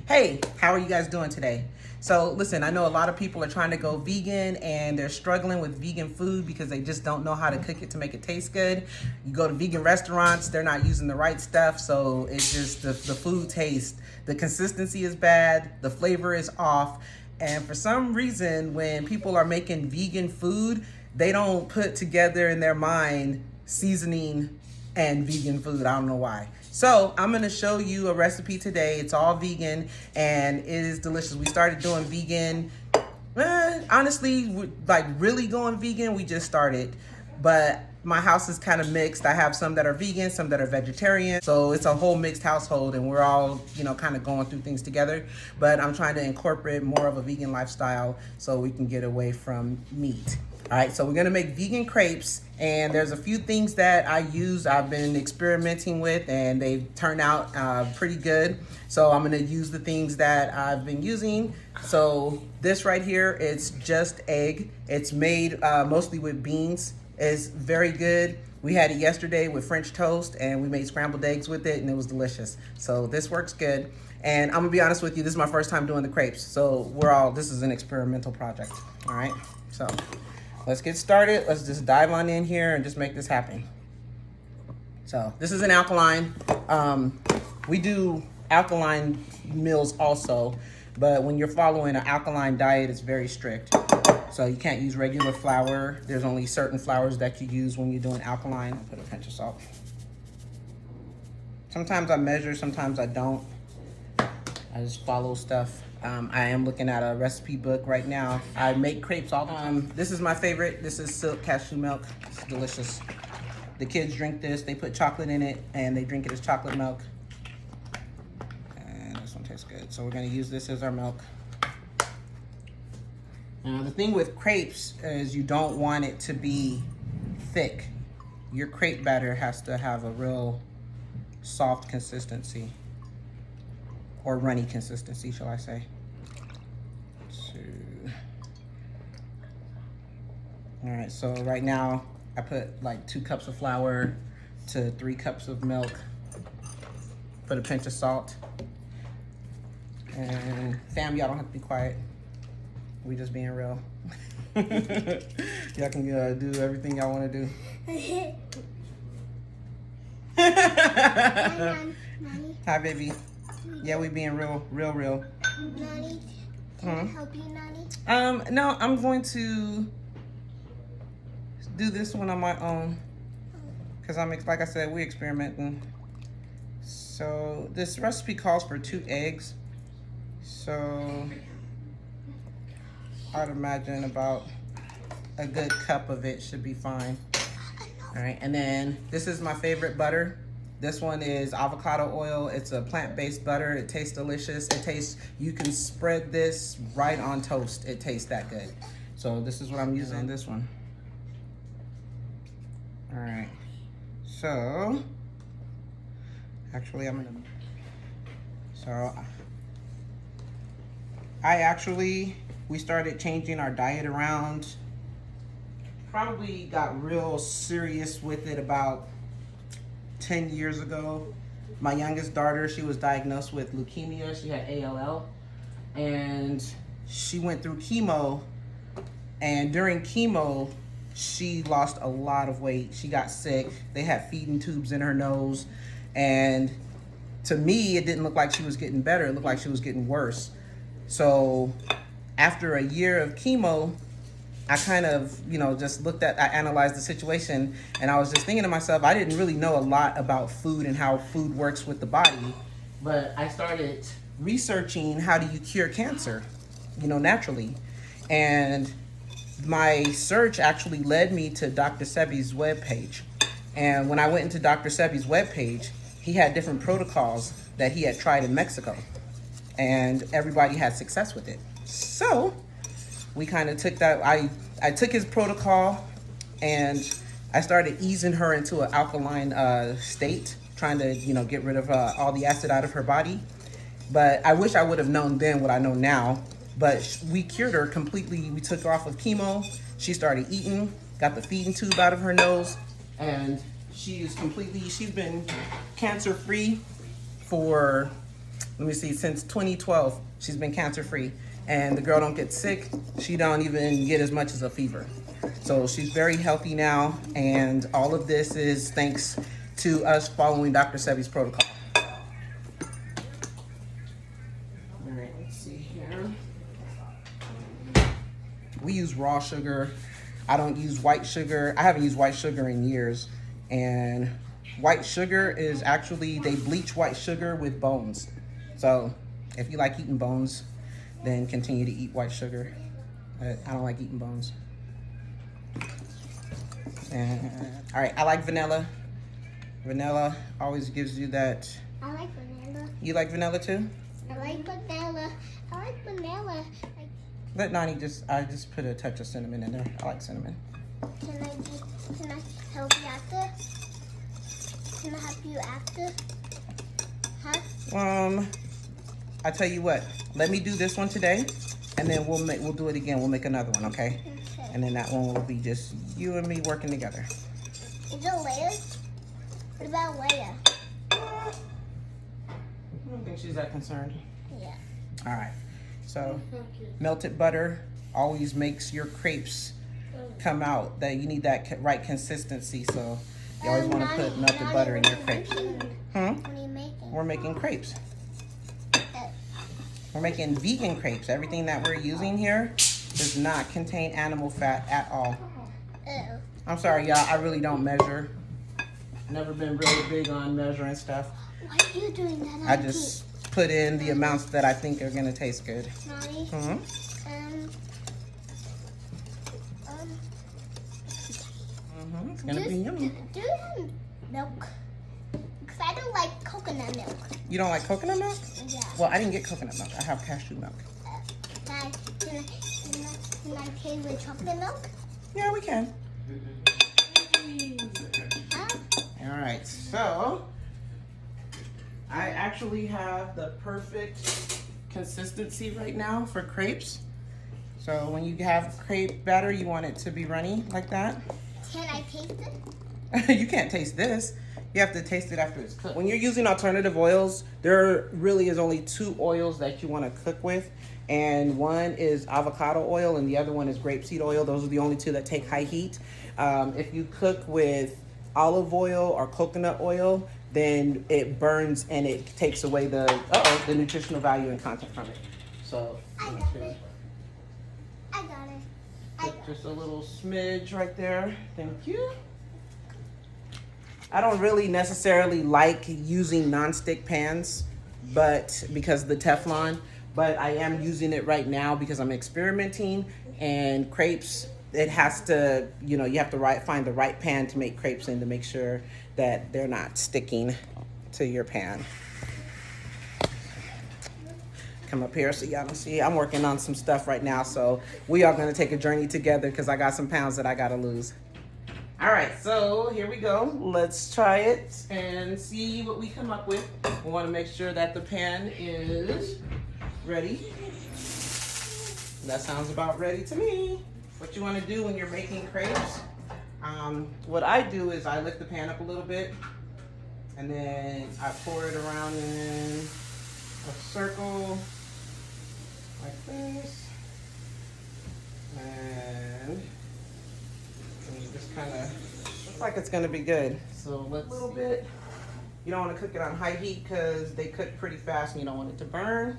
Hey, how are you guys doing today? So listen, I know a lot of people are trying to go vegan and they're struggling with vegan food because they just don't know how to cook it to make it taste good. You go to vegan restaurants, they're not using the right stuff, so it's just the food taste. The consistency is bad, the flavor is off, and for some reason, when people are making vegan food, they don't put together in their mind seasoning and vegan food. I don't know why. So I'm gonna show you a recipe today. It's all vegan and it is delicious. We started doing vegan, honestly, like really going vegan, we just started. But my house is kind of mixed. I have some that are vegan, some that are vegetarian. So it's a whole mixed household and we're all, kind of going through things together. But I'm trying to incorporate more of a vegan lifestyle so we can get away from meat. All right, so we're gonna make vegan crepes, and there's a few things that I've been experimenting with, and they've turned out pretty good. So I'm gonna use the things that I've been using. So this right here, it's just egg. It's made mostly with beans. It's very good. We had it yesterday with French toast, and we made scrambled eggs with it, and it was delicious. So this works good. And I'm gonna be honest with you, this is my first time doing the crepes. So this is an experimental project, all right? So let's get started. Let's just dive on in here and just make this happen. So this is an alkaline. We do alkaline meals also, but when you're following an alkaline diet, it's very strict. So you can't use regular flour. There's only certain flours that you use when you're doing alkaline. I'll put a pinch of salt. Sometimes I measure, sometimes I don't. I just follow stuff. I am looking at a recipe book right now. I make crepes all the time. This is my favorite. This is silk cashew milk. It's delicious. The kids drink this. They put chocolate in it and they drink it as chocolate milk. And this one tastes good. So we're gonna use this as our milk. Now the thing with crepes is you don't want it to be thick. Your crepe batter has to have a real soft consistency. Or runny consistency, shall I say. All right, so right now I put like 2 cups of flour to 3 cups of milk. Put a pinch of salt. And fam, y'all don't have to be quiet. We just being real. Y'all can do everything y'all want to do. Hi, baby. Yeah, we being real. Nani, can I help you, Nani? No, I'm going to do this one on my own because like I said, we're experimenting. So this recipe calls for 2 eggs. So I'd imagine about a good cup of it should be fine. All right, and then this is my favorite butter. This one is avocado oil. It's a plant-based butter. It tastes delicious. You can spread this right on toast. It tastes that good. So this is what I'm using on this one. All right, so actually we started changing our diet around. Probably got real serious with it about 10 years ago. My youngest daughter, she was diagnosed with leukemia. She had ALL, and she went through chemo, and during chemo, she lost a lot of weight. She got sick. They had feeding tubes in her nose, and to me, it didn't look like she was getting better. It looked like she was getting worse. So after a year of chemo, I kind of, I analyzed the situation, and I was just thinking to myself, I didn't really know a lot about food and how food works with the body, but I started researching how do you cure cancer, naturally. And my search actually led me to Dr. Sebi's webpage. And when I went into Dr. Sebi's webpage, he had different protocols that he had tried in Mexico, and everybody had success with it. So we kind of took that. I took his protocol and I started easing her into an alkaline state, trying to, get rid of all the acid out of her body. But I wish I would have known then what I know now. But we cured her completely. We took her off of chemo. She started eating, got the feeding tube out of her nose, and she's been cancer-free for let me see, since 2012, she's been cancer free. And the girl don't get sick. She don't even get as much as a fever. So she's very healthy now. And all of this is thanks to us following Dr. Sebi's protocol. All right, let's see here. We use raw sugar. I don't use white sugar. I haven't used white sugar in years. And white sugar is actually, they bleach white sugar with bones. So if you like eating bones, then continue to eat white sugar. But I don't like eating bones. And, all right, I like vanilla. Vanilla always gives you that. I like vanilla. You like vanilla too? I like vanilla. I like vanilla. Let Nani I just put a touch of cinnamon in there. I like cinnamon. Can I help you after? Can I help you after? Huh? I tell you what. Let me do this one today, and then we'll do it again. We'll make another one, okay? Okay. And then that one will be just you and me working together. Is it Leia? What about Leia? I don't think she's that concerned. Yeah. All right. So melted butter always makes your crepes come out. That you need that right consistency. So you always want to put melted butter in your crepes. What are you making? We're making crepes. We're making vegan crepes. Everything that we're using here does not contain animal fat at all. Uh-oh. I'm sorry, y'all. I really don't measure. Never been really big on measuring stuff. Why are you doing that? I just put in the amounts that I think are gonna taste good. Mommy, It's gonna be yummy. do you have milk? Because I don't like coconut milk. You don't like coconut milk? Yeah. Well, I didn't get coconut milk. I have cashew milk. Can I taste with chocolate milk? Yeah, we can. Huh? All right, so I actually have the perfect consistency right now for crepes. So when you have crepe batter, you want it to be runny like that. Can I taste it? You can't taste this. You have to taste it after it's cooked. When you're using alternative oils, there really is only 2 oils that you want to cook with. And one is avocado oil and the other one is grapeseed oil. Those are the only 2 that take high heat. If you cook with olive oil or coconut oil, then it burns and it takes away the nutritional value and content from it. So I got it. I got it. put just a little smidge right there. Thank you. I don't really necessarily like using nonstick pans, but because of the Teflon, but I am using it right now because I'm experimenting. And crepes, it has to, you have to find the right pan to make crepes in to make sure that they're not sticking to your pan. Come up here so y'all can see. I'm working on some stuff right now, so we are gonna take a journey together because I got some pounds that I gotta lose. All right, so here we go. Let's try it and see what we come up with. We wanna make sure that the pan is ready. That sounds about ready to me. What you wanna do when you're making crepes, what I do is I lift the pan up a little bit and then I pour it around in a circle like this. And it just kind of looks like it's gonna be good. So let's a little bit. You don't want to cook it on high heat because they cook pretty fast and you don't want it to burn.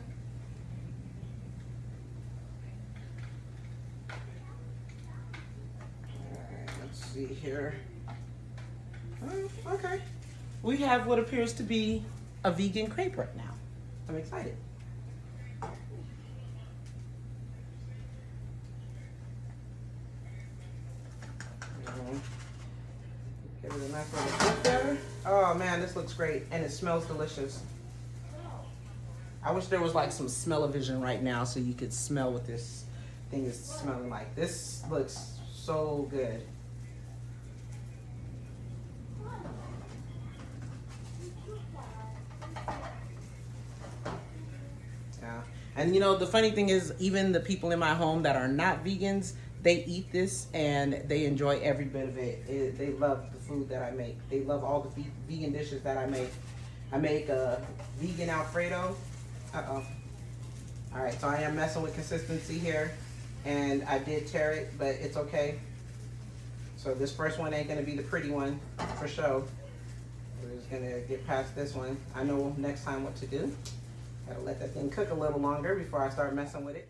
Alright, let's see here. Oh, okay. We have what appears to be a vegan crepe right now. I'm excited. Give it a nice little dip there. Oh man, this looks great and it smells delicious. I wish there was like some smell-o-vision right now so you could smell what this thing is smelling like. This looks so good. Yeah. And the funny thing is, even the people in my home that are not vegans, they eat this and they enjoy every bit of it. They love the food that I make. They love all the vegan dishes that I make. I make a vegan Alfredo Uh-oh. All right, so I am messing with consistency here, and I did tear it, but it's okay. So this first one ain't gonna be the pretty one for sure. We're just gonna get past this one. I know next time what to do. Gotta let that thing cook a little longer before I start messing with it.